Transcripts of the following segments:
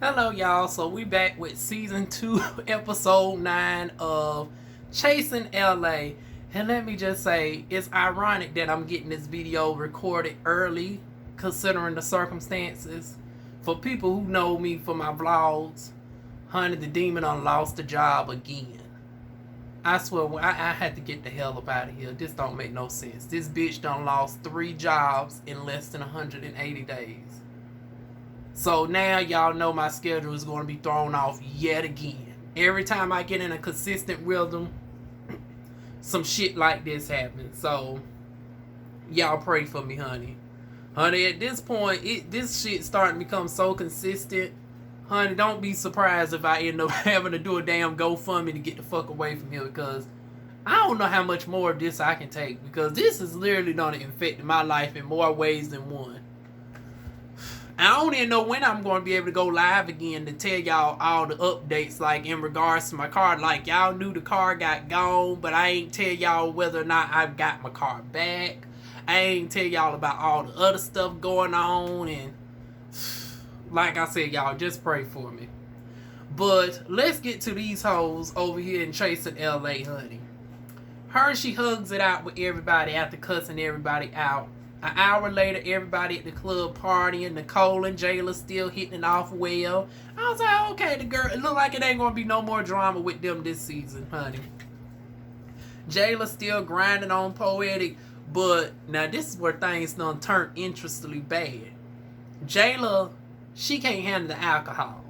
Hello, y'all. So we back with season 2, episode 9 of Chasing LA. And let me just say, it's ironic that I'm getting this video recorded early, considering the circumstances. For people who know me for my vlogs, honey, the demon done lost the job again. I swear, I had to get the hell up out of here. This don't make no sense. This bitch done lost 3 jobs in less than 180 days. So now y'all know my schedule is going to be thrown off yet again. Every time I get in a consistent rhythm, some shit like this happens. So y'all pray for me, honey. Honey, at this point, this shit starting to become so consistent. Honey, don't be surprised if I end up having to do a damn GoFundMe to get the fuck away from here, because I don't know how much more of this I can take, because this is literally going to infect my life in more ways than one. I don't even know when I'm going to be able to go live again to tell y'all all the updates, like in regards to my car. Like, y'all knew the car got gone, but I ain't tell y'all whether or not I've got my car back. I ain't tell y'all about all the other stuff going on. And like I said, y'all just pray for me. But let's get to these hoes over here in Chasing LA, honey. Her, she hugs it out with everybody after cussing everybody out. An hour later, everybody at the club partying. Nicole and Jayla still hitting it off well. I was like, okay, the girl, it look like it ain't gonna be no more drama with them this season, honey. Jayla still grinding on Poetic, but now this is where things done turn interestingly bad. Jayla, she can't handle the alcohol.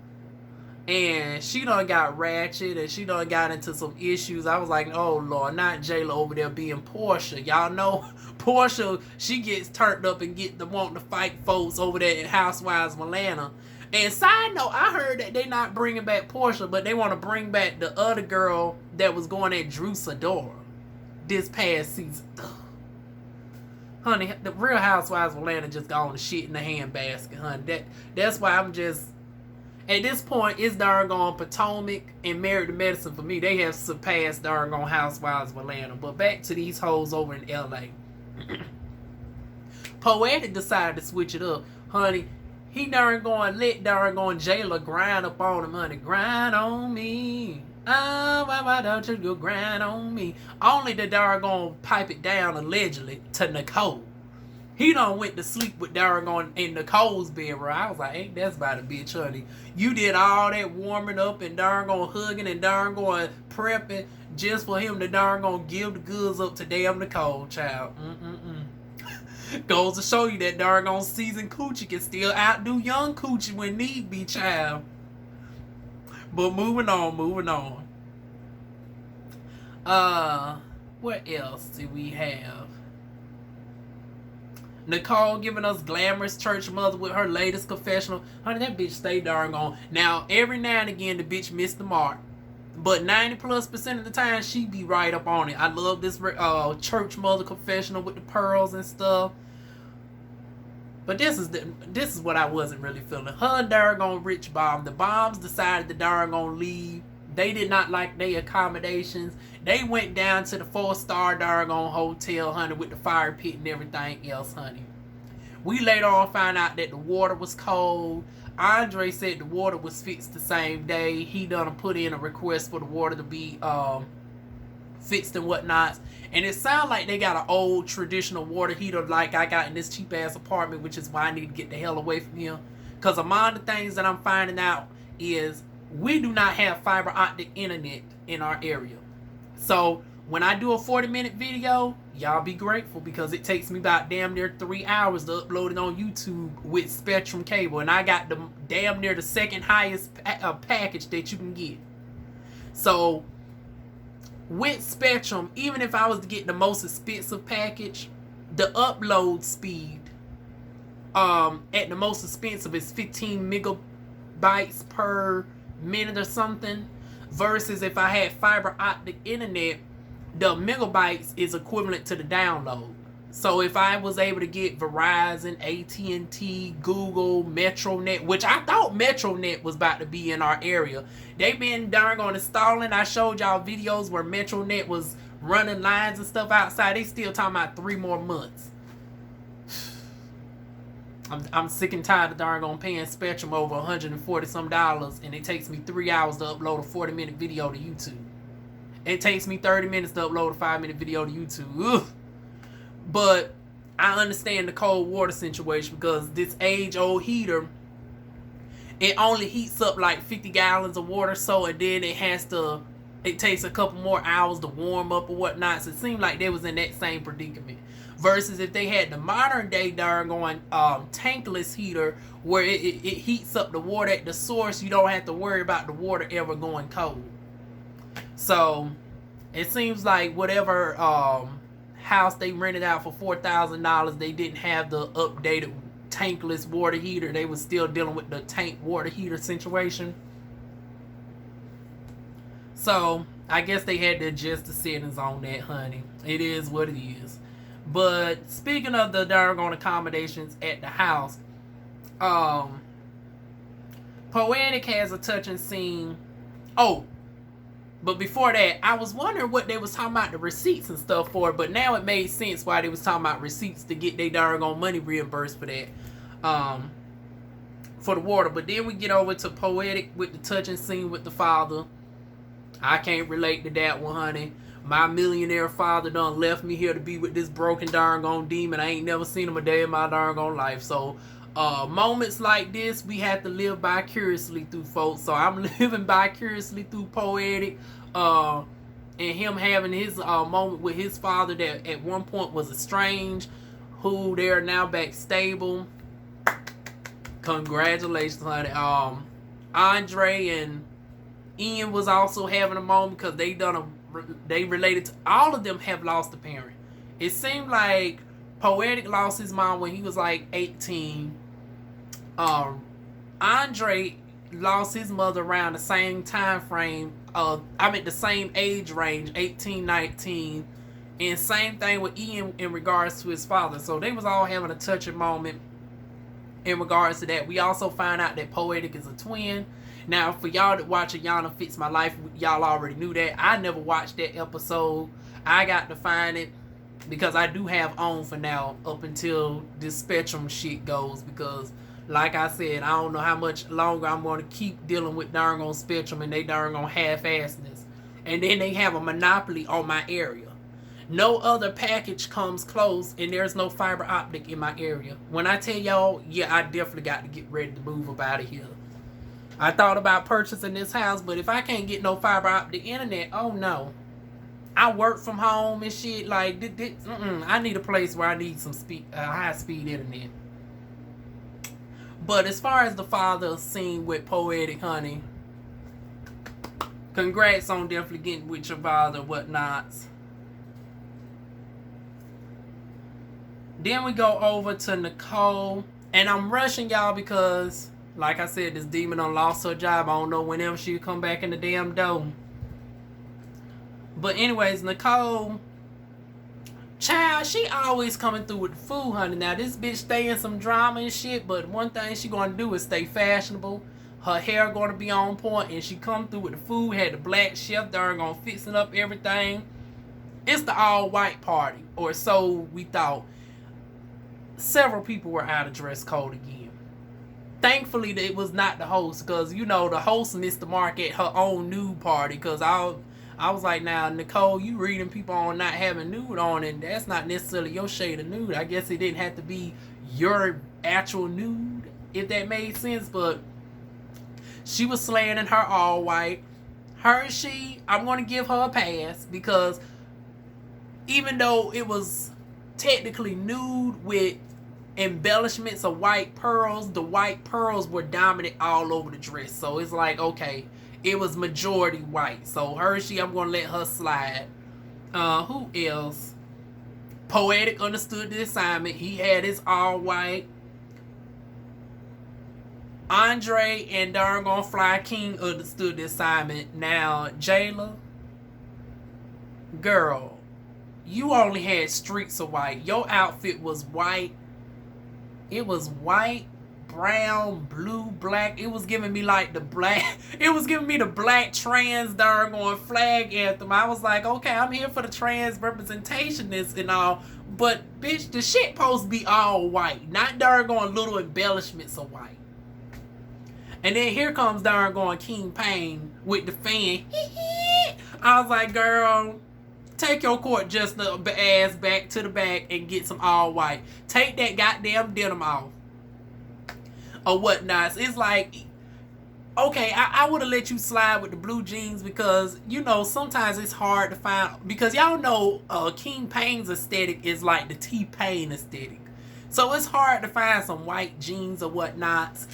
And she done got ratchet and she done got into some issues. I was like, oh Lord, not Jayla over there being Portia. Y'all know Portia, she gets turned up and get the wanting to fight folks over there at Housewives of Atlanta. And side note, I heard that they not bringing back Portia, but they want to bring back the other girl that was going at Drew Sidora this past season. Honey, the Real Housewives of Atlanta just got on the shit in the handbasket, honey. That's why I'm just... At this point, it's doggone Potomac and Married to Medicine for me. They have surpassed doggone Housewives of Atlanta. But back to these hoes over in LA. Poetic decided to switch it up. Honey, he doggone let doggone Jayla grind up on him, honey. Grind on me. Oh, why don't you go grind on me? Only the doggone pipe it down allegedly to Nicole. He done went to sleep with Dargon in Nicole's bedroom. I was like, ain't that's about a bitch, honey. You did all that warming up and Dargon hugging and Dargon prepping just for him to Dargon give the goods up to damn Nicole, child. Goes to show you that Dargon seasoned coochie can still outdo young coochie when need be, child. But moving on. What else do we have? Nicole giving us glamorous church mother with her latest confessional. Honey, that bitch stay darn on. Now, every now and again, the bitch missed the mark. But 90+% of the time, she be right up on it. I love this church mother confessional with the pearls and stuff. But this is what I wasn't really feeling. Her and Dargon Rich Bomb. The Bombs decided the Dargon leave. They did not like their accommodations. They went down to the 4-star Dargon hotel, honey, with the fire pit and everything else, honey. We later on found out that the water was cold. Andre said the water was fixed the same day. He done put in a request for the water to be fixed and whatnot. And it sounds like they got an old traditional water heater like I got in this cheap ass apartment, which is why I need to get the hell away from here. Because among the things that I'm finding out is we do not have fiber optic internet in our area. So when I do a 40-minute video, y'all be grateful, because it takes me about damn near 3 hours to upload it on YouTube with Spectrum cable. And I got the damn near the second highest package that you can get. So with Spectrum, even if I was to get the most expensive package, the upload speed at the most expensive is 15 megabytes per minute or something, versus if I had fiber optic internet, the megabytes is equivalent to the download. So if I was able to get Verizon, AT&T, Google, MetroNet, which I thought MetroNet was about to be in our area. They've been darn on installing. I showed y'all videos where MetroNet was running lines and stuff outside. They still talking about 3 more months. I'm sick and tired of darn paying Spectrum over $140 some, and it takes me 3 hours to upload a 40-minute video to YouTube. It takes me 30 minutes to upload a 5-minute video to YouTube. Ugh. But I understand the cold water situation, because this age-old heater, it only heats up like 50 gallons of water, so, and then it takes a couple more hours to warm up or whatnot. So it seemed like they was in that same predicament. Versus if they had the modern day tankless heater, where it heats up the water at the source, you don't have to worry about the water ever going cold. So it seems like whatever house they rented out for $4,000, they didn't have the updated tankless water heater. They was still dealing with the tank water heater situation. So I guess they had to adjust the settings on that, honey. It is what it is. But speaking of the darn accommodations at the house, Poetic has a touching scene. Oh, but before that, I was wondering what they was talking about the receipts and stuff for, but now it made sense why they was talking about receipts, to get their darn money reimbursed for that, for the water. But then we get over to Poetic with the touching scene with the father. I can't relate to that one, honey. My millionaire father done left me here to be with this broken darn demon. I ain't never seen him a day in my darn life. So moments like this, we have to live vicariously through, folks. So I'm living vicariously through Poetic, and him having his moment with his father that at one point was estranged, who they're now back stable. Congratulations, honey. Andre and Ian was also having a moment, because they related to, all of them have lost a parent. It seemed like Poetic lost his mom when he was like 18. Andre lost his mother around the same time frame. The same age range, 18, 19. And same thing with Ian in regards to his father. So they was all having a touching moment in regards to that. We also find out that Poetic is a twin. Now, for y'all that watch Ayana Fix My Life, y'all already knew that. I never watched that episode. I got to find it, because I do have on for now up until this Spectrum shit goes. Because, like I said, I don't know how much longer I'm going to keep dealing with darn Spectrum and they darn half-assedness. And then they have a monopoly on my area. No other package comes close, and there's no fiber optic in my area. When I tell y'all, yeah, I definitely got to get ready to move up out of here. I thought about purchasing this house, but if I can't get no fiber optic internet, oh no. I work from home and shit. Like, I need a place where I need some high-speed internet. But as far as the father scene with Poetic, honey, congrats on definitely getting with your father, whatnots. Then we go over to Nicole, and I'm rushing y'all because, like I said, this demon done lost her job. I don't know whenever she'll come back in the damn dome. But anyways, Nicole, child, she always coming through with the food, honey. Now, this bitch stay in some drama and shit, but one thing she gonna do is stay fashionable. Her hair gonna be on point, and she come through with the food. Had the black chef there gonna fixing up everything. It's the all-white party, or so we thought. Several people were out of dress code again. Thankfully, it was not the host, because, you know, the host missed the mark at her own nude party, because I was like, now, Nicole, you reading people on not having nude on, and that's not necessarily your shade of nude. I guess it didn't have to be your actual nude, if that made sense, but she was slaying in her all-white. I'm going to give her a pass, because even though it was technically nude with embellishments of white pearls, the white pearls were dominant all over the dress. So it's like, okay, it was majority white. So Hershey, I'm gonna let her slide. Who else? Poetic understood the assignment. He had his all white. Andre and darn gonna Fly King understood the assignment. Now, Jayla, girl, you only had streaks of white. Your outfit was white. It was white, brown, blue, black. It was giving me like the black. It was giving me the black trans darn flag anthem. I was like, okay, I'm here for the trans representationists and all. But bitch, the shit supposed to be all white, not darn going little embellishments of white. And then here comes darn going King Pain with the fan. I was like, girl, take your court just the ass back to the back and get some all white. Take that goddamn denim off or whatnot. It's like, okay, I would have let you slide with the blue jeans because, you know, sometimes it's hard to find, because y'all know King Pain's aesthetic is like the T-Pain aesthetic. So it's hard to find some white jeans or whatnot.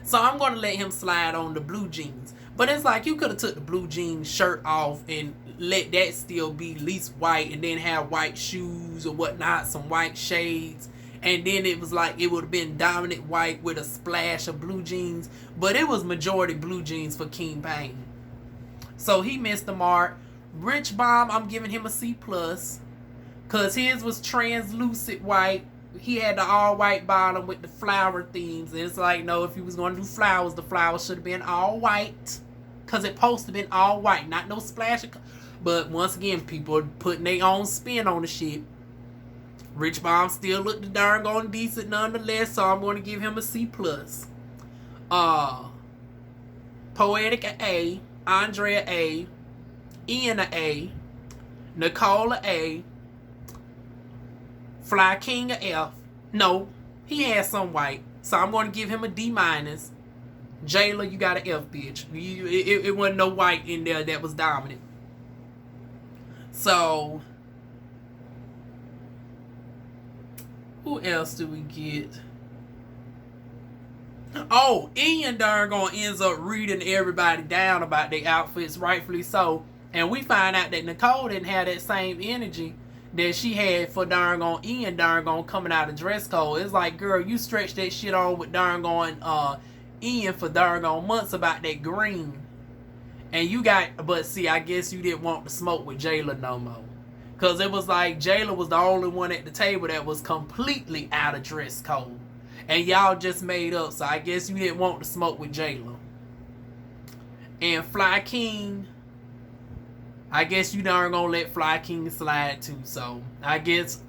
So I'm going to let him slide on the blue jeans. But it's like you could have took the blue jeans shirt off and let that still be at least white, and then have white shoes or whatnot, some white shades. And then it was like it would have been dominant white with a splash of blue jeans. But it was majority blue jeans for King Pain. So he missed the mark. Rich Bomb, I'm giving him a C+. Because his was translucent white. He had the all white bottom with the flower themes. And it's like, no, if he was going to do flowers, the flowers should have been all white. Because it supposed to have been all white. Not no splash of color. But once again, people are putting their own spin on the shit. Rich Bomb still looked darn on decent nonetheless. So I'm going to give him a C+. Poetic a A. Andrea A. Ian a A. Nicole a A. Fly King a F. No, he had some white. So I'm going to give him a D-. Jayla, you got an F, bitch. It wasn't no white in there that was dominant. So, who else do we get? Oh, Ian darn ends up reading everybody down about their outfits, rightfully so. And we find out that Nicole didn't have that same energy that she had for Ian coming out of dress code. It's like, girl, you stretched that shit on with Ian for months about that green. And you got, but see, I guess you didn't want to smoke with Jayla no more. Because it was like Jayla was the only one at the table that was completely out of dress code. And y'all just made up, so I guess you didn't want to smoke with Jayla. And Fly King, I guess you darn gonna let Fly King slide too. So I guess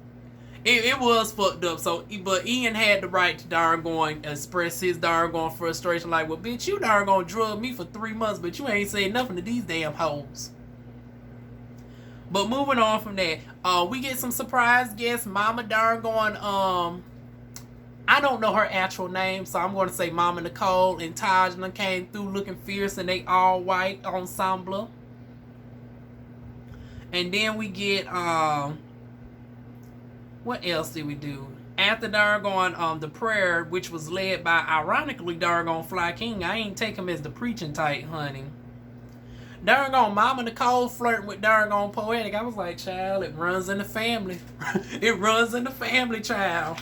it was fucked up. So, but Ian had the right to darn going express his darn going frustration. Like, well, bitch, you darn gonna drug me for 3 months, but you ain't saying nothing to these damn hoes. But moving on from that, we get some surprise guests. Mama darn going, I don't know her actual name, so I'm going to say Mama Nicole and Tajna came through looking fierce and they all white ensemble. And then we get, what else did we do? After darn the prayer, which was led by, ironically, darn Fly King. I ain't take him as the preaching type, honey. Darn Mama Nicole flirting with darn Poetic. I was like, child, it runs in the family. It runs in the family, child.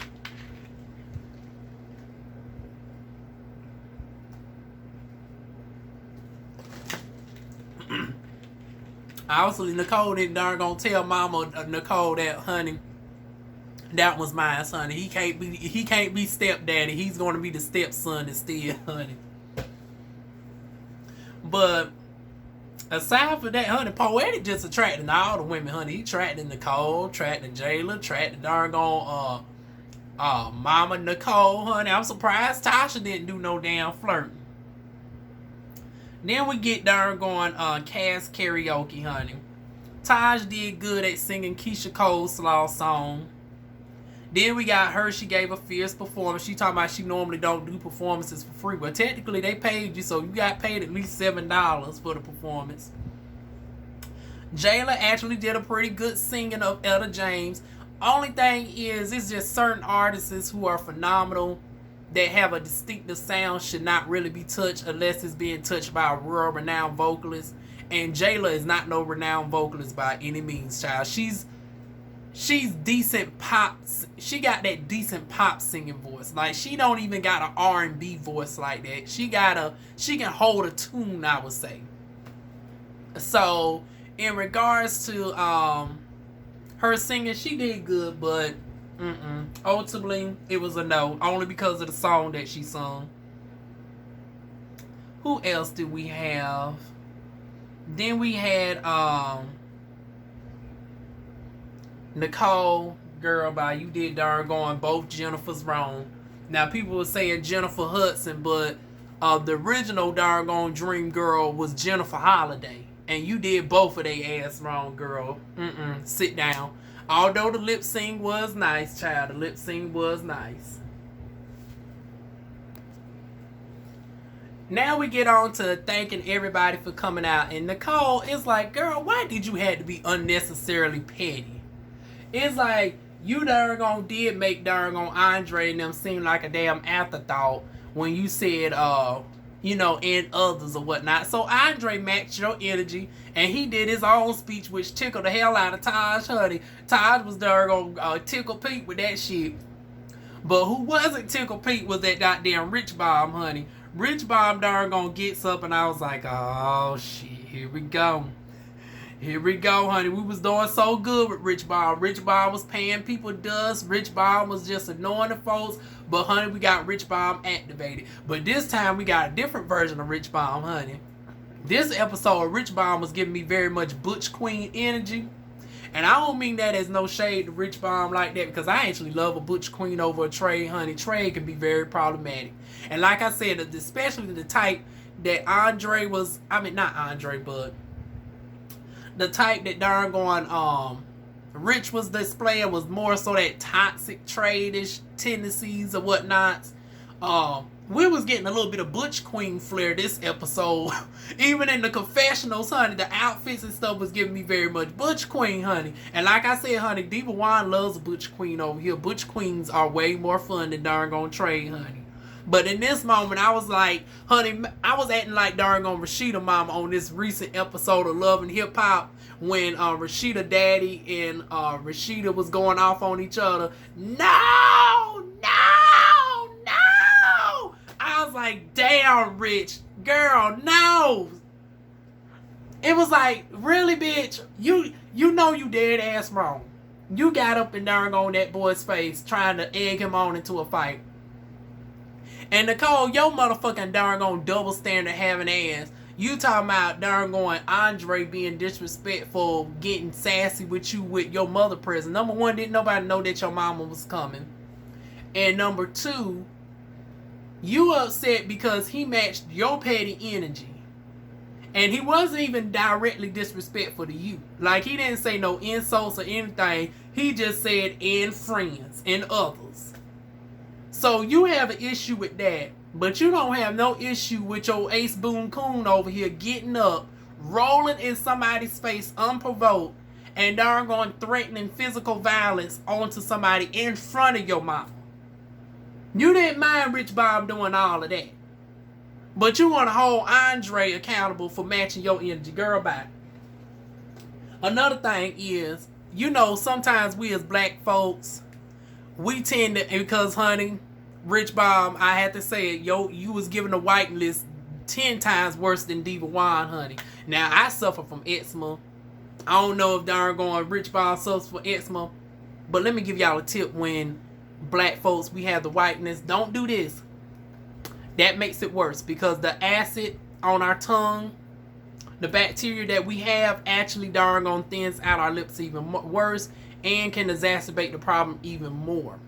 Obviously, Nicole didn't darn tell Mama Nicole that, honey, that was mine, honey. He can't be stepdaddy. He's going to be the stepson instead, honey. But aside from that, honey, Poetic just attracting all the women, honey. He attracting Nicole, attracting Jayla, attracting darn Mama Nicole, honey. I'm surprised Tasha didn't do no damn flirting. Then we get darn Cass karaoke, honey. Taj did good at singing Keisha Coleslaw's song. Then we got her. She gave a fierce performance. She talking about she normally don't do performances for free. But technically they paid you, so you got paid at least $7 for the performance. Jayla actually did a pretty good singing of Etta James. Only thing is, it's just certain artists who are phenomenal that have a distinctive sound should not really be touched unless it's being touched by a real renowned vocalist. And Jayla is not no renowned vocalist by any means, child. She's decent pop. She got that decent pop singing voice. Like, she don't even got an R&B voice like that. She can hold a tune, I would say. So in regards to her singing, she did good, but ultimately it was a no, only because of the song that she sung. Who else did we have? Then we had Nicole, girl, bye. You did darn going both Jennifers wrong. Now people were saying Jennifer Hudson, but the original darn gone dream girl was Jennifer Holiday, and you did both of they ass wrong, girl. Sit down. Although the lip sync was nice, child, the lip sync was nice. Now we get on to thanking everybody for coming out. And Nicole is like, girl, why did you have to be unnecessarily petty? It's like, you darn gone did make darn gone Andre and them seem like a damn afterthought when you said, you know, and others or whatnot. So Andre matched your energy, and he did his own speech, which tickled the hell out of Taj, honey. Taj was darn gonna tickle Pete with that shit. But who wasn't tickle Pete was that goddamn Rich Bomb, honey. Rich Bomb darn gonna gets up, and I was like, oh shit, here we go. Here we go, honey. We was doing so good with Rich Bomb. Rich Bomb was paying people dust. Rich Bomb was just annoying the folks. But honey, we got Rich Bomb activated. But this time we got a different version of Rich Bomb, honey. This episode of Rich Bomb was giving me very much Butch Queen energy. And I don't mean that as no shade to Rich Bomb like that, because I actually love a Butch Queen over a Trey, honey. Trey can be very problematic. And like I said, especially the type that Andre was, I mean, not Andre, but the type that darn going, Rich was displaying was more so that toxic trade-ish tendencies or whatnots. We was getting a little bit of Butch Queen flair this episode. Even in the confessionals, honey, the outfits and stuff was giving me very much Butch Queen, honey. And like I said, honey, DivaWuan loves a Butch Queen over here. Butch Queens are way more fun than darn gonna trade, honey. But in this moment, I was like, honey, I was acting like darn gonna Rashida mama on this recent episode of Love and Hip Hop when Rashida daddy and Rashida was going off on each other. No! I was like, damn, Rich. Girl, no. It was like, really, bitch? You know you dead ass wrong. You got up and darn on that boy's face trying to egg him on into a fight. And Nicole, your motherfucking darn on double standard having ass. You talking about darn going Andre being disrespectful, getting sassy with you with your mother present. Number one, didn't nobody know that your mama was coming. And number two, you upset because he matched your petty energy. And he wasn't even directly disrespectful to you. Like, he didn't say no insults or anything. He just said, and friends and others. So you have an issue with that. But you don't have no issue with your Ace Boone Coon over here getting up, rolling in somebody's face unprovoked, and darn going threatening physical violence onto somebody in front of your mama. You didn't mind Rich Bomb doing all of that. But you want to hold Andre accountable for matching your energy. Girl, bye. Another thing is, you know, sometimes we as black folks, we tend to, because honey, Rich Bomb, I had to say it, you was giving the white list 10 times worse than DivaWuan, honey. Now, I suffer from eczema. I don't know if darn going Rich Bomb suffers from eczema, but let me give y'all a tip when black folks, we have the whiteness. Don't do this. That makes it worse because the acid on our tongue, the bacteria that we have actually darn on thins out our lips even worse and can exacerbate the problem even more.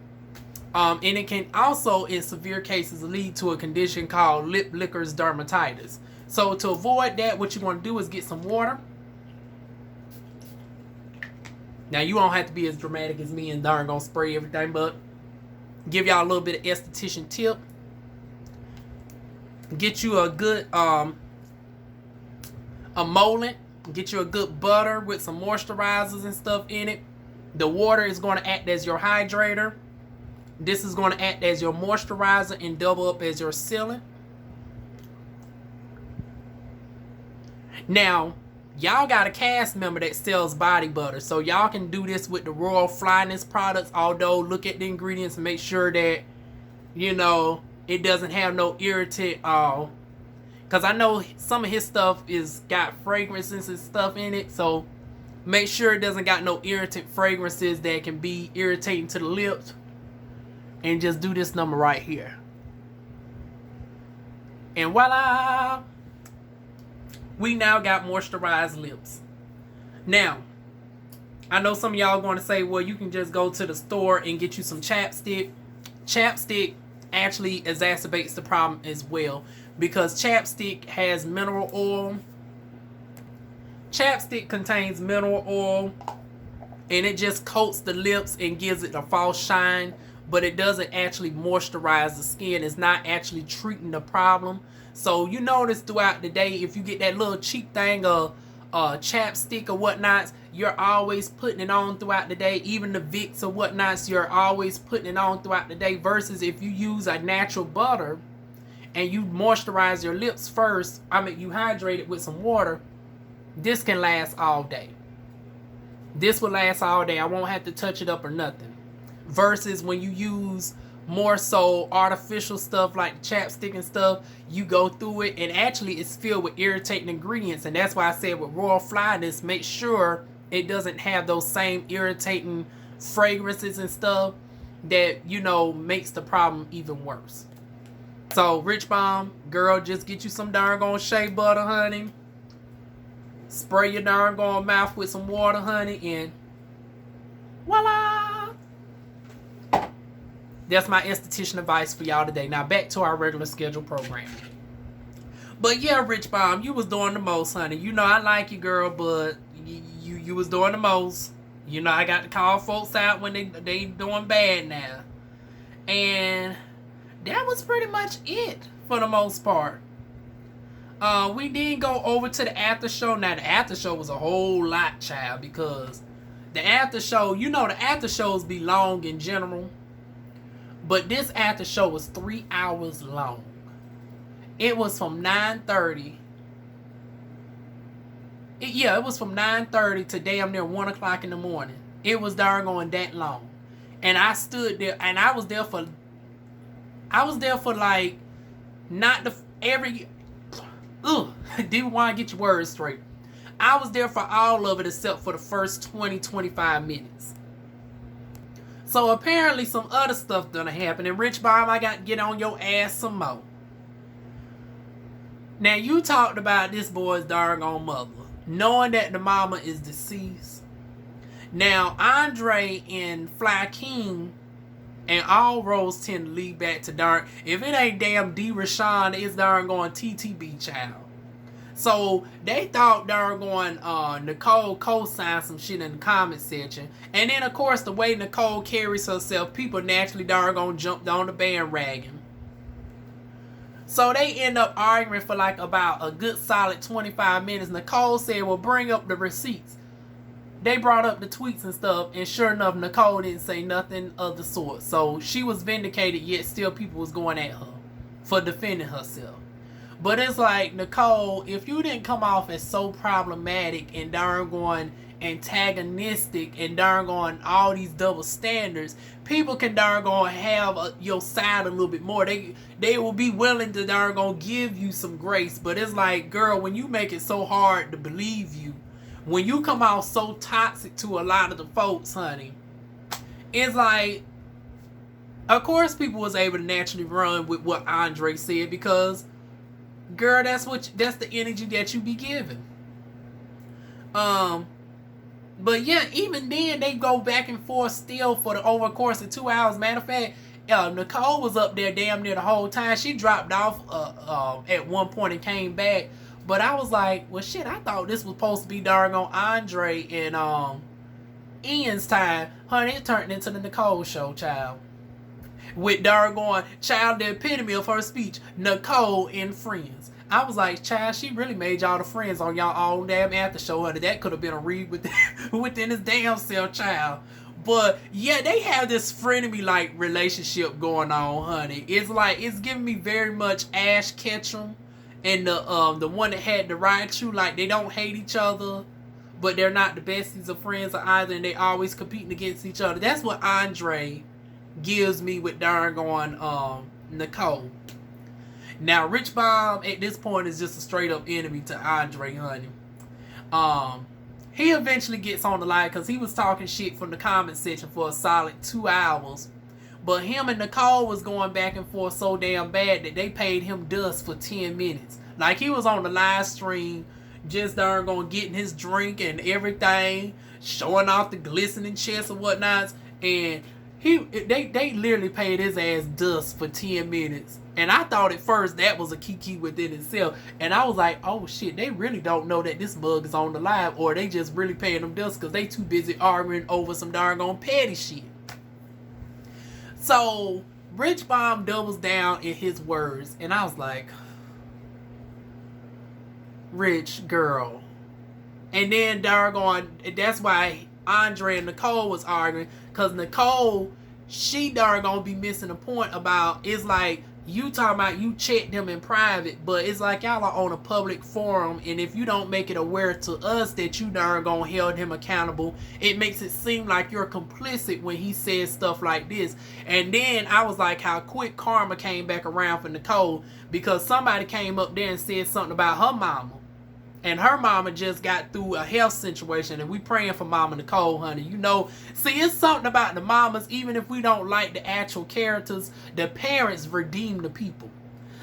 And it can also, in severe cases, lead to a condition called lip lickers dermatitis. So to avoid that, what you want to do is get some water. Now, you don't have to be as dramatic as me and darn gonna spray everything, but give y'all a little bit of esthetician tip. Get you a good emollient. Get you a good butter with some moisturizers and stuff in it. The water is going to act as your hydrator. This is going to act as your moisturizer and double up as your sealant. Now, y'all got a cast member that sells body butter, so y'all can do this with the Royal Flyness products. Although, look at the ingredients and make sure that, you know, it doesn't have no irritant. Because I know some of his stuff is got fragrances and stuff in it, so make sure it doesn't got no irritant fragrances that can be irritating to the lips. And just do this number right here. And voila! We now got moisturized lips. Now, I know some of y'all going to say, well, you can just go to the store and get you some chapstick. Chapstick actually exacerbates the problem as well, because chapstick has mineral oil. Chapstick contains mineral oil, and it just coats the lips and gives it a false shine, but it doesn't actually moisturize the skin. It's not actually treating the problem. So you notice throughout the day, if you get that little cheap thing of chapstick or whatnot, you're always putting it on throughout the day. Even the Vicks or whatnots, you're always putting it on throughout the day, versus if you use a natural butter and you moisturize your lips first, you hydrate it with some water, this can last all day. This will last all day. I won't have to touch it up or nothing. Versus when you use more so artificial stuff like chapstick and stuff, you go through it and actually it's filled with irritating ingredients. And that's why I said with Royal Flyness, make sure it doesn't have those same irritating fragrances and stuff that, you know, makes the problem even worse. So Rich Balm, girl, just get you some darn gone shea butter, honey. Spray your darn gone mouth with some water, honey, and voila! That's my esthetician advice for y'all today. Now back to our regular scheduled program. But yeah, Rich Balm, you was doing the most, honey. You know I like you, girl, but you was doing the most. You know I got to call folks out when they doing bad now. And that was pretty much it for the most part. We did go over to the after show. Now the after show was a whole lot, child, because the after show, you know, the after shows be long in general, but this after show was 3 hours long. It was from 9:30. It was from 9:30 to damn near 1 o'clock in the morning. It was darn going that long, and I stood there, and I was there for like not the every. DivaWuan, get your words straight. I was there for all of it except for the first 20-25 minutes. So apparently some other stuff gonna happen. And Rich Balm, I got to get on your ass some more. Now you talked about this boy's doggone mother, knowing that the mama is deceased. Now Andre and Fly King and all roads tend to lead back to darn. If it ain't damn D. Rashawn, it's darn going TTB, child. So they thought darn going Nicole co-signed some shit in the comment section. And then of course the way Nicole carries herself, people naturally darn going jumped on the bandwagon. So they end up arguing for like about a good solid 25 minutes. Nicole said, well, bring up the receipts. They brought up the tweets and stuff, and sure enough, Nicole didn't say nothing of the sort. So she was vindicated, yet still people was going at her for defending herself. But it's like, Nicole, if you didn't come off as so problematic and darn going antagonistic and darn going all these double standards, people can darn going have your side a little bit more. They will be willing to darn going give you some grace. But it's like, girl, when you make it so hard to believe you, when you come out so toxic to a lot of the folks, honey, it's like, of course people was able to naturally run with what Andre said, because, girl, that's the energy that you be giving. But yeah, even then they go back and forth still for the over a course of 2 hours. Matter of fact, Nicole was up there damn near the whole time. She dropped off at one point and came back. But I was like, well, shit, I thought this was supposed to be darn on Andre and Ian's time. Honey, it turned into the Nicole show, child. With darn on, child, the epitome of her speech, Nicole and friends. I was like, child, she really made y'all the friends on y'all own damn after show. Honey, that could have been a read within this damn self, child. But yeah, they have this frenemy-like relationship going on, honey. It's like, it's giving me very much Ash Ketchum. And the one that had the Raichu, like, they don't hate each other, but they're not the besties of friends or either, and they always competing against each other. That's what Andre gives me with darn going Nicole. Now Rich Balm at this point is just a straight up enemy to Andre, honey. He eventually gets on the line because he was talking shit from the comment section for a solid 2 hours. But him and Nicole was going back and forth so damn bad that they paid him dust for 10 minutes. Like, he was on the live stream just darn going getting his drink and everything, showing off the glistening chest and whatnot. And they literally paid his ass dust for 10 minutes. And I thought at first that was a kiki within itself. And I was like, oh shit, they really don't know that this bug is on the live, or they just really paying them dust because they too busy arguing over some darn on petty shit. So Rich Bomb doubles down in his words, and I was like, Rich girl. And then darn, that's why Andre and Nicole was arguing, because Nicole, she darn gonna be missing the point about, it's like, you talking about you check them in private, but it's like y'all are on a public forum, and if you don't make it aware to us that you darn gonna hold him accountable, it makes it seem like you're complicit when he says stuff like this. And then I was like, how quick karma came back around for Nicole, because somebody came up there and said something about her mama. And her mama just got through a health situation, and we praying for Mama Nicole, honey. You know, see, it's something about the mamas, even if we don't like the actual characters, the parents redeem the people.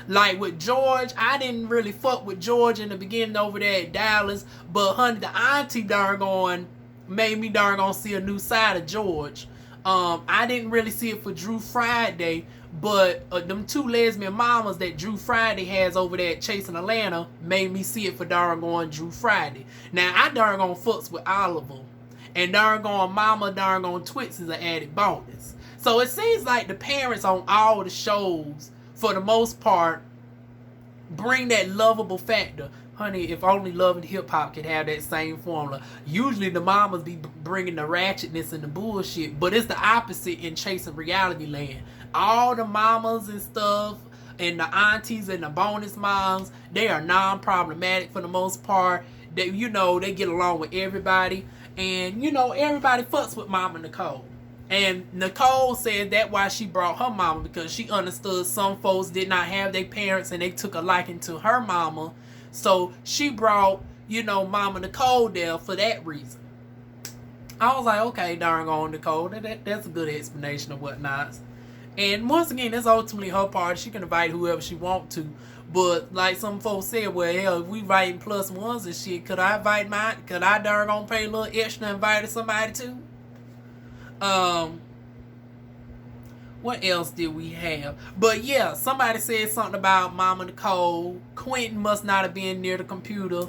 Like with George, I didn't really fuck with George in the beginning over there at Dallas, but honey, the auntie darn gone made me darn gonna see a new side of George. I didn't really see it for Drew Friday, but them two lesbian mamas that Drew Friday has over there at Chasing Atlanta made me see it for darn going Drew Friday. Now, I darn gonna fucks with Oliver, and darn going Mama darn going Twix is an added bonus. So it seems like the parents on all the shows, for the most part, bring that lovable factor. Honey, if only Love and Hip Hop could have that same formula. Usually the mamas be bringing the ratchetness and the bullshit, but it's the opposite in Chasing Reality Land. All the mamas and stuff, and the aunties and the bonus moms, they are non-problematic for the most part. They, you know, they get along with everybody, and you know, everybody fucks with Mama Nicole. And Nicole said that why she brought her mama, because she understood some folks did not have their parents and they took a liking to her mama. So she brought, you know, Mama Nicole there for that reason. I was like, okay, darn on Nicole, that's a good explanation of whatnot. And once again, that's ultimately her party. She can invite whoever she want to. But like some folks said, well, hell, if we inviting plus ones and shit, could I invite mine? Could I darn gonna pay a little extra and invite somebody too? What else did we have? But yeah, somebody said something about Mama Nicole. Quentin must not have been near the computer.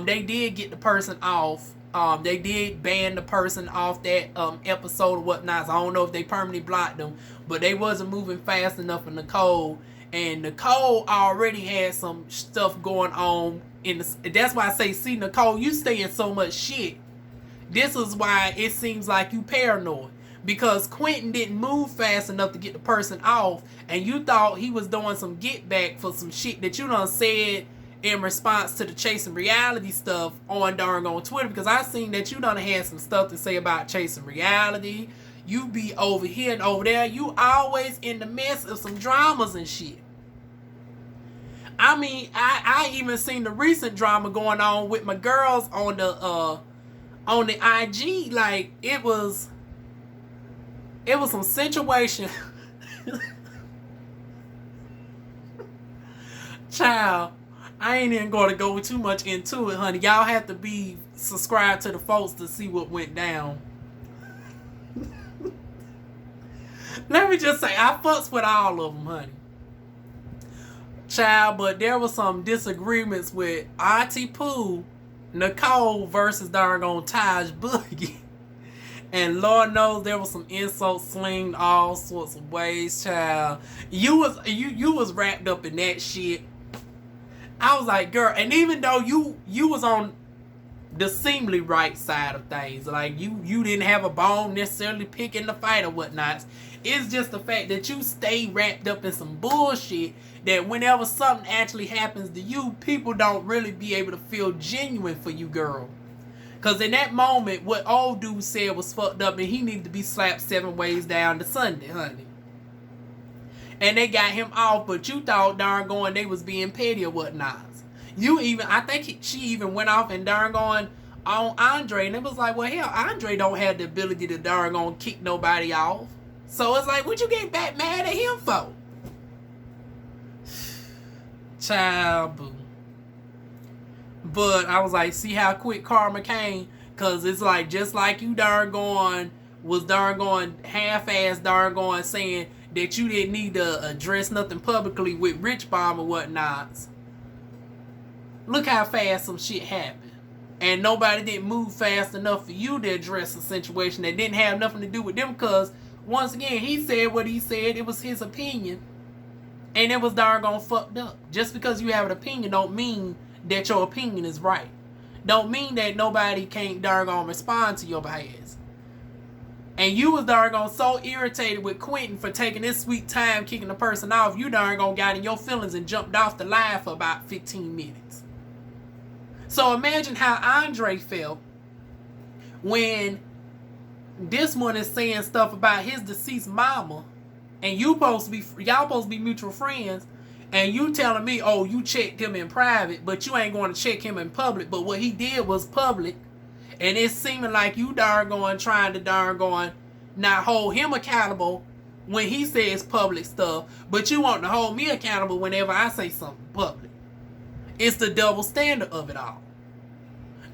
They did get the person off. They did ban the person off that episode or whatnot. So I don't know if they permanently blocked them, but they wasn't moving fast enough for Nicole. And Nicole already had some stuff going on in the, that's why I say, see, Nicole, you stay in so much shit. This is why it seems like you paranoid. Because Quentin didn't move fast enough to get the person off, and you thought he was doing some get back for some shit that you done said in response to the Chasing Reality stuff on darn on Twitter. Because I seen that you done had some stuff to say about Chasing Reality. You be over here and over there. You always in the midst of some dramas and shit. I mean, I even seen the recent drama going on with my girls on the IG. Like, it was some situation. Child, I ain't even going to go too much into it, honey. Y'all have to be subscribed to the folks to see what went down. Let me just say, I fucks with all of them, honey. Child, but there was some disagreements with Auntie Pooh, Nicole versus darn on Taj Boogie. And Lord knows there was some insults slinged all sorts of ways, child. You was wrapped up in that shit. I was like, girl, and even though you was on the seemingly right side of things, like you didn't have a bone necessarily picking the fight or whatnot. It's just the fact that you stay wrapped up in some bullshit that whenever something actually happens to you, people don't really be able to feel genuine for you, girl. Because in that moment, what old dude said was fucked up, and he needed to be slapped 7 ways down to Sunday, honey. And they got him off, but you thought darn going they was being petty or whatnot. I think she even went off and darn going on Andre, and it was like, well, hell, Andre don't have the ability to darn going kick nobody off. So it's like, what you get back mad at him for? Child boo. But I was like, see how quick karma came? Because it's like, just like you darn going, was darn going half-ass darn going saying that you didn't need to address nothing publicly with Rich Bomb or whatnot. Look how fast some shit happened. And nobody didn't move fast enough for you to address a situation that didn't have nothing to do with them, because, once again, he said what he said. It was his opinion. And it was darn gone fucked up. Just because you have an opinion don't mean that your opinion is right. Don't mean that nobody can't darn gone respond to your behalf. And you was darn gone so irritated with Quentin for taking this sweet time kicking the person off, you darn gone got in your feelings and jumped off the line for about 15 minutes. So imagine how Andre felt when this one is saying stuff about his deceased mama, and y'all supposed to be mutual friends, and you telling me, oh, you checked him in private, but you ain't going to check him in public. But what he did was public, and it's seeming like you darn going trying to darn going not hold him accountable when he says public stuff, but you want to hold me accountable whenever I say something public. It's the double standard of it all.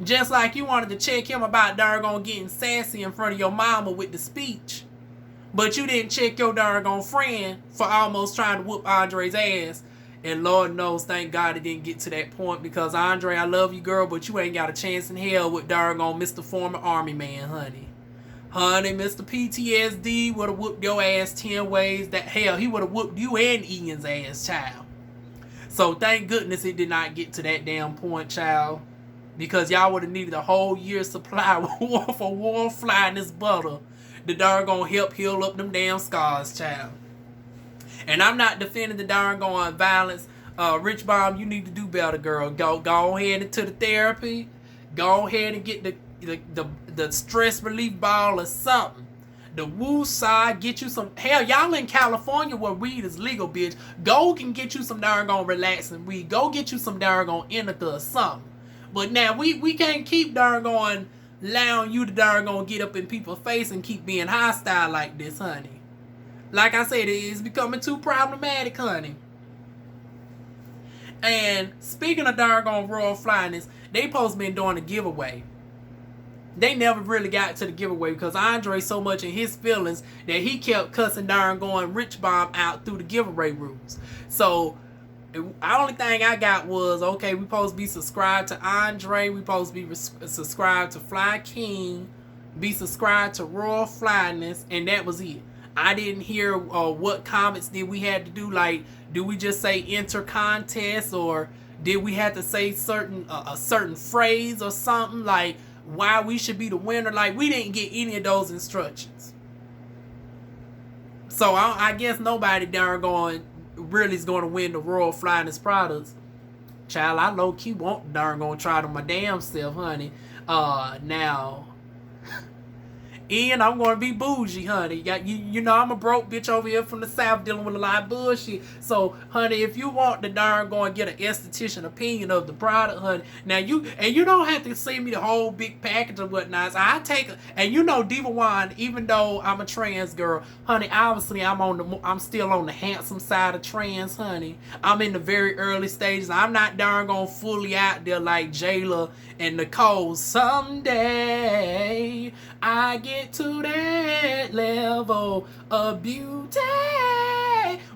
Just like you wanted to check him about darn getting sassy in front of your mama with the speech, but you didn't check your darn friend for almost trying to whoop Andre's ass. And Lord knows, thank God it didn't get to that point, because Andre, I love you, girl, but you ain't got a chance in hell with darn Mr. Former Army Man, honey. Honey, Mr. PTSD would have whooped your ass 10 ways. That hell, he would have whooped you and Ian's ass, child. So thank goodness it did not get to that damn point, child. Because y'all would have needed a whole year's supply for warm fly in this butter to darn help heal up them damn scars, child. And I'm not defending the darn violence. Rich Bomb, you need to do better, girl. Go ahead into the therapy. Go ahead and get the stress relief ball or something. The woo side, get you some. Hell, y'all in California where weed is legal, bitch. Go and get you some darn relaxing weed. Go get you some darn indica or something. But now we can't keep darn allowing you to darn get up in people's face and keep being hostile like this, honey. Like I said, it is becoming too problematic, honey. And speaking of darn Royal Flyness, they supposed to been doing a giveaway. They never really got to the giveaway because Andre so much in his feelings that he kept cussing darn Rich Bomb out through the giveaway rules. So the only thing I got was, okay, we supposed to be subscribed to Andre, we supposed to be subscribed to Fly King, be subscribed to Royal Flyness, and that was it. I didn't hear what comments did we had to do. Like, do we just say enter contest, or did we have to say a certain phrase or something, like why we should be the winner? Like, we didn't get any of those instructions. So I guess nobody really is going to win the Royal Flyness products. Child, I low-key won't darn try them my damn self, honey. Now, Ian, I'm going to be bougie, honey. You know I'm a broke bitch over here from the South dealing with a lot of bullshit. So, honey, if you want to darn go and get an esthetician opinion of the product, honey, now you don't have to send me the whole big package or whatnot. So I take and you know DivaWuan, even though I'm a trans girl, honey, obviously I'm still on the handsome side of trans, honey. I'm in the very early stages. I'm not darn going fully out there like Jayla and Nicole. Someday I get to that level of beauty.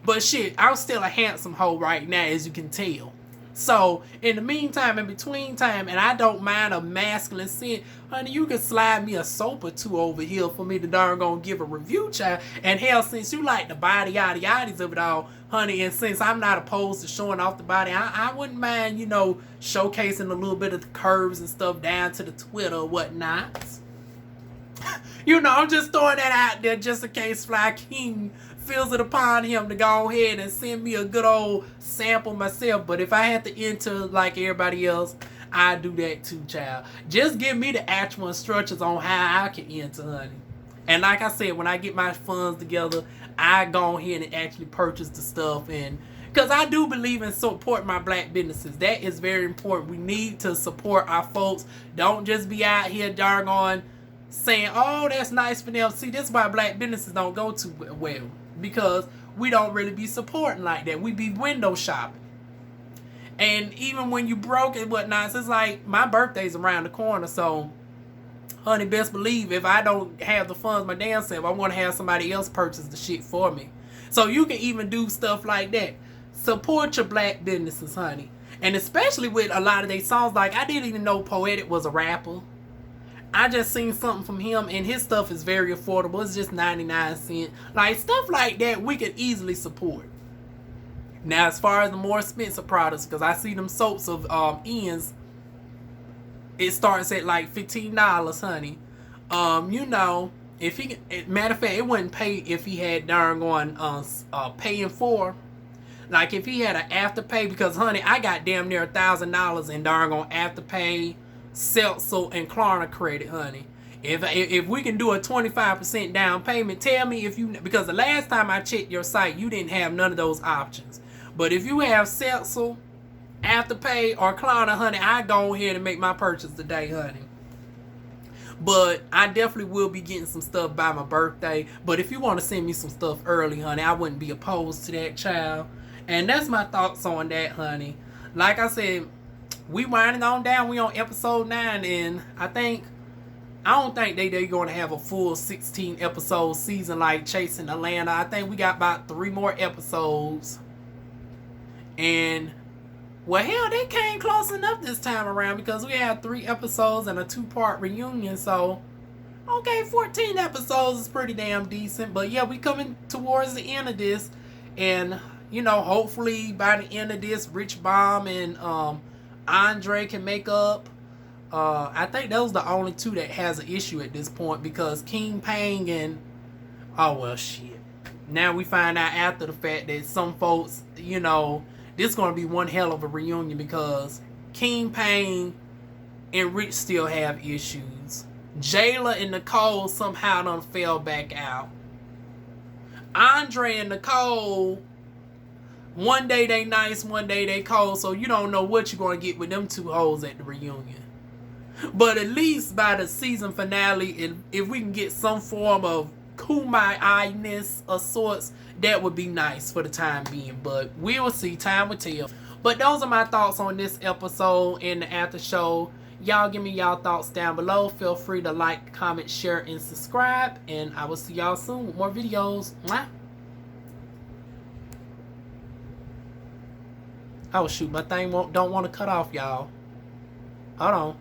But shit, I'm still a handsome hoe right now, as you can tell. So, in the meantime, in between time, and I don't mind a masculine scent, honey, you can slide me a soap or two over here for me to darn gonna give a review, child. And hell, since you like the body yada yaddies of it all, honey, and since I'm not opposed to showing off the body, I wouldn't mind, showcasing a little bit of the curves and stuff down to the Twitter or whatnot. I'm just throwing that out there just in case Fly King feels it upon him to go ahead and send me a good old sample myself. But if I had to enter like everybody else, I do that too, child. Just give me the actual instructions on how I can enter, honey. And like I said, when I get my funds together, I go ahead and actually purchase the stuff. And because I do believe in supporting my black businesses. That is very important. We need to support our folks. Don't just be out here darn saying, oh, that's nice for them. See, this is why black businesses don't go too well, because we don't really be supporting like that. We be window shopping. And even when you broke and whatnot, so it's like my birthday's around the corner, so honey, best believe if I don't have the funds my damn self, I want to have somebody else purchase the shit for me. So you can even do stuff like that. Support your black businesses, honey. And especially with a lot of their songs, like I didn't even know Poetic was a rapper. I just seen something from him, and his stuff is very affordable. It's just 99 cents. Like stuff like that we could easily support. Now as far as the more expensive products, because I see them soaps of Ian's, it starts at like $15, honey. You know, if he, matter of fact, it wouldn't pay if he had darn going paying for. Like if he had an afterpay, because honey, I got damn near $1,000 in darn on afterpay, Seltzer, and Klarna credit, honey. If we can do a 25% down payment, tell me if you, because the last time I checked your site, you didn't have none of those options. But if you have Seltzer, Afterpay, or Klarna, honey, I go ahead and make my purchase today, honey. But I definitely will be getting some stuff by my birthday. But if you want to send me some stuff early, honey, I wouldn't be opposed to that, child. And that's my thoughts on that, honey. Like I said, we winding on down. We on episode 9, and I don't think they're going to have a full 16 episode season like Chasing Atlanta. I think we got about 3 more episodes. And well, hell, they came close enough this time around, because we had 3 episodes and a 2-part reunion. So, okay, 14 episodes is pretty damn decent. But yeah, we coming towards the end of this. And, you know, hopefully by the end of this, Rich Bomb and Andre can make up. I think those are the only 2 that has an issue at this point, because King Pang and, oh, well, shit. Now we find out after the fact that some folks, you know, this is going to be one hell of a reunion, because King Payne and Rich still have issues. Jayla and Nicole somehow done fell back out. Andre and Nicole, one day they nice, one day they cold, so you don't know what you're going to get with them 2 hoes at the reunion. But at least by the season finale, if we can get some form of Kumai-I-ness of sorts, that would be nice for the time being. But we will see. Time will tell. But those are my thoughts on this episode and the after show. Y'all give me y'all thoughts down below. Feel free to like, comment, share, and subscribe. And I will see y'all soon with more videos. Mwah. Oh shoot, my thing don't want to cut off, y'all. Hold on.